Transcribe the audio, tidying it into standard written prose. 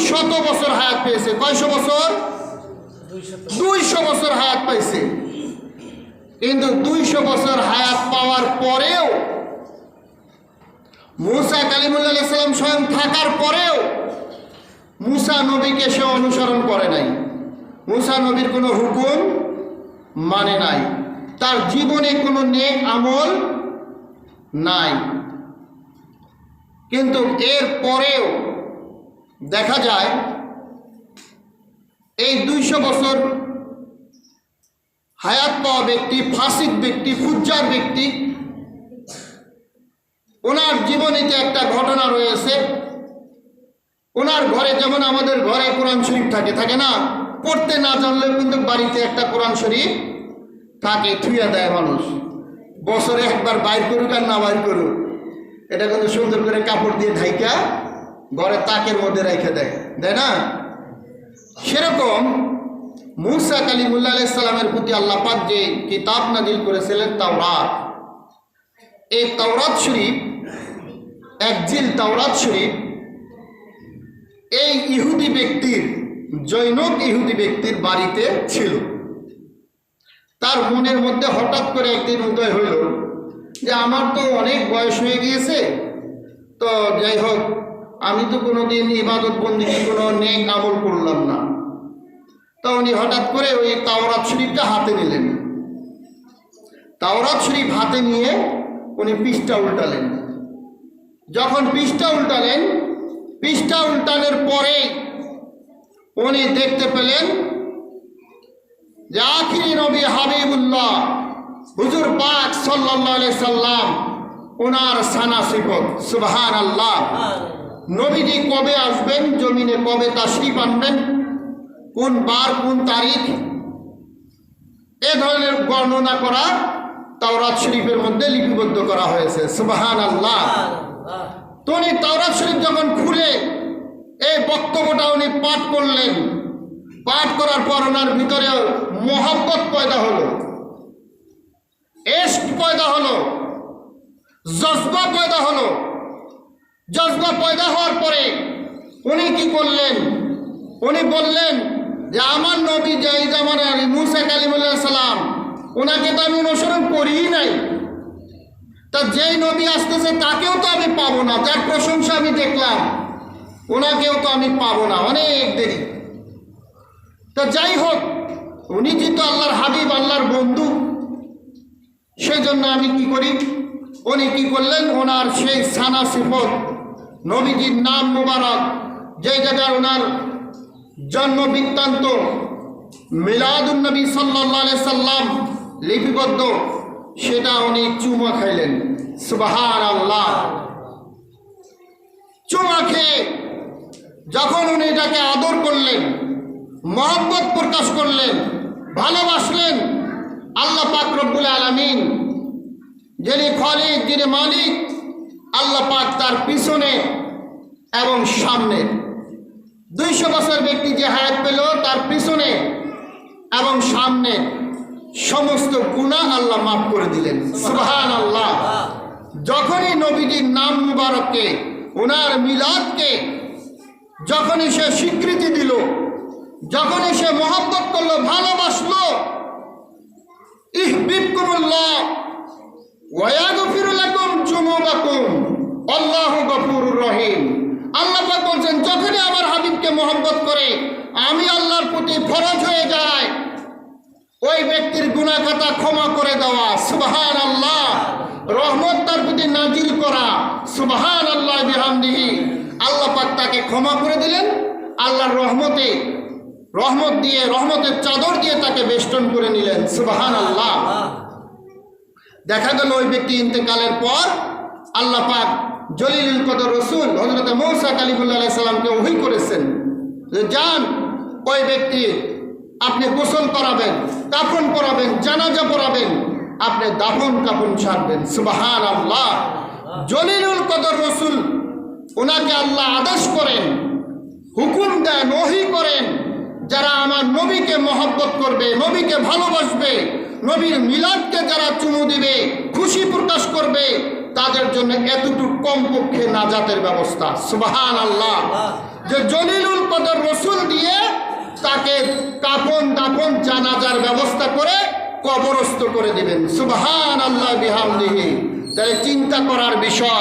200 বছর হায়াত পেয়েছে। কয়শো বছর? 200 বছর হায়াত পাইছে। কিন্তু 200 বছর হায়াত পাওয়ার পরেও, মূসা কালিমুল্লাহ আলাইহিস সালাম স্বয়ং থাকার পরেও মূসা নবীকে সে অনুসরণ করে নাই। মূসা নবীর কোনো হুকুম মানে নাই, তার জীবনে কোনো নেক আমল নাই। কিন্তু এর পরেও দেখা যায় এই 200 বছর হায়াত পাওয়া ব্যক্তি, ফাসিক ব্যক্তি, ফুজ্জার ব্যক্তি, ওনার জীবনীতে একটা ঘটনা রয়েছে। ওনার ঘরে যেমন আমাদের ঘরে কোরআন শরীফ থাকে না, পড়তে না জানলেও কিন্তু বাড়িতে একটা কোরআন শরীফ থাকে, থুইয়া দেয় মানুষ। বছরে একবার বাইর করুক আর না বাইর করুক, এটা কিন্তু সুন্দর করে কাপড় দিয়ে ঢাইকা ঘরে তাকের মধ্যে রেখে দেয়, তাই না? সেরকম মূসা কালিমুল্লাহ আলাইহিস সালামের প্রতি আল্লাহ পাক যে কিতাব নাজিল করেছিলেন তাওরাত, এই তাওরাত শরীফ, একজিল তাওরাত শরীফ, এই ইহুদি ব্যক্তির, জৈনক ইহুদি ব্যক্তির বাড়িতে ছিল। তার মনের মধ্যে হঠাৎ করে একদিন উদয় হইল যে আমার তো অনেক বয়স হয়ে গিয়েছে, তো যাই হোক, আমি তো কোনোদিন ইবাদত বন্দেগী কোনো নেক আমল করলাম না। তো উনি হঠাৎ করে ওই তাওরাত শরীফটা হাতে নিলেন। তাওরাত শরীফ হাতে নিয়ে উনি পৃষ্ঠা উল্টালেন। যখন পৃষ্ঠা উল্টালেন, পৃষ্ঠা উল্টানোর পরে উনি দেখতে পেলেন যে আখিরি নবী হাবিবুল্লাহ হুজুর পাক সাল্লাল্লাহু আলাইহি সাল্লাম, ওনার সানা সিফত, সুবহানাল্লাহ। নবীজি কবে আসবেন, জমিনে কবে তাশরীফ আনবেন, কোন বার কোন তারিখ, এ ধরনের বর্ণনা করা তাওরাত শরীফের মধ্যে লিপিবদ্ধ করা হয়েছে, সুবহানাল্লাহ। তো উনি তাওরাত শরীফ যখন খুলে এই বক্তব্যটা উনি পাঠ করলেন, পাঠ করার পর ওনার ভিতরে মোহাব্বত পয়দা হলো, ইশক পয়দা হলো, জজবা পয়দা হলো। জজবা পয়দা হওয়ার পরে উনি কি করলেন? উনি বললেন যে আমার নবী যে জামানার মূসা কালিমুল্লাহ সালাম, ওনাকে তো আমি অনুসরণ করিই নাই, তা যেই নবী আসতেছে তাকেও তো আমি পাবো না, যার প্রশংসা আমি দেখলাম ওনাকেও তো আমি পাবো না, অনেক দেরি। তা যাই হোক, উনি যেহেতু আল্লাহর হাবিব, আল্লাহর বন্ধু, সেই জন্য আমি কি করি, উনি কি করলেন, ওনার সেই সানা সিফত, নবীজির নাম মুবারক, যে জায়গায় ওনার জন্ম বৃত্তান্ত মিলাদুন নবী সাল্লাল্লাহু আলাইহি সাল্লাম লিপিবদ্ধ, সেটা উনি চুমা খাইলেন, সুবহানাল্লাহ। চুমা খেয়ে যখন উনি এটাকে আদর করলেন, মহব্বত প্রকাশ করলেন, ভালোবাসলেন, আল্লাহ পাক রব্বুল আলামিন যিনি খালিক, যিনি মালিক, আল্লাহ পাক তার পিছনে এবং সামনে, 200 বছর ব্যক্তি যে হায়াত পেল, তার পিছনে এবং সামনে সমস্ত গুনাহ আল্লাহ মাফ করে দিলেন, সুবহানাল্লাহ। যখনই নবীজির নাম মুবারককে, ওনার মিলাদকে যখনই সে স্বীকৃতি দিল, যখনই সে মহব্বত করলো, ভালোবাসলো, ইহবিবকুমুল্লাহ ওয়া ইয়াগফিরু লাকুম যুনুবাকুম আল্লাহু গফুরুর রহিম। আল্লাহ পাক বলছেন, যখনই আমার হাবিবকে মহব্বত করে আমি আল্লাহর প্রতি ফরজ হয়ে যায় ওই ব্যক্তির গুনাহ খাতা ক্ষমা করে দেওয়া, সুবহানাল্লাহ। রহমত তার প্রতি নাজিল করা, সুবহানাল্লাহ বিহামদিহি। আল্লাহ পাক তাকে ক্ষমা করে দিলেন, আল্লাহর রহমতে, রহমত দিয়ে, রহমতের চাদর দিয়ে তাকে বেষ্টন করে নিলেন, সুবহানাল্লাহ। দেখা গেল ওই ব্যক্তি ইন্তেকালের পর আল্লাহ পাক জলিলুল কদর রসুল হযরত মূসা কালিমুল্লাহ আলাইহিস সালামকে ওহী করেছেন যে যান, ওই ব্যক্তি আপনি গোসল করাবেন, কাফন পরাবেন, জানাজা পড়াবেন, আপনি দাফন কাফন ছাড়বেন, সুবহানাল্লাহ। জলিলুল কদর রসুল, ওনাকে আল্লাহ আদেশ করেন, হুকুম দেন, ওহী করেন, যারা আমার নবীকে মহব্বত করবে, নবীকে ভালোবাসবে, নবীর মিলাদকে যারা চুমু দিবে, খুশি প্রকাশ করবে, তাদের জন্য এতটুকু কমপক্ষে নাজাতের ব্যবস্থা, সুবহানাল্লাহ। যে জলিলুল মোহাম্মদুর রাসূল দিয়ে তাকে কাফন দাফন জানাজার ব্যবস্থা করে কবরস্থ করে দিবেন। সুবহানাল্লাহ বিহামদিহি। তাহলে চিন্তা করার বিষয়।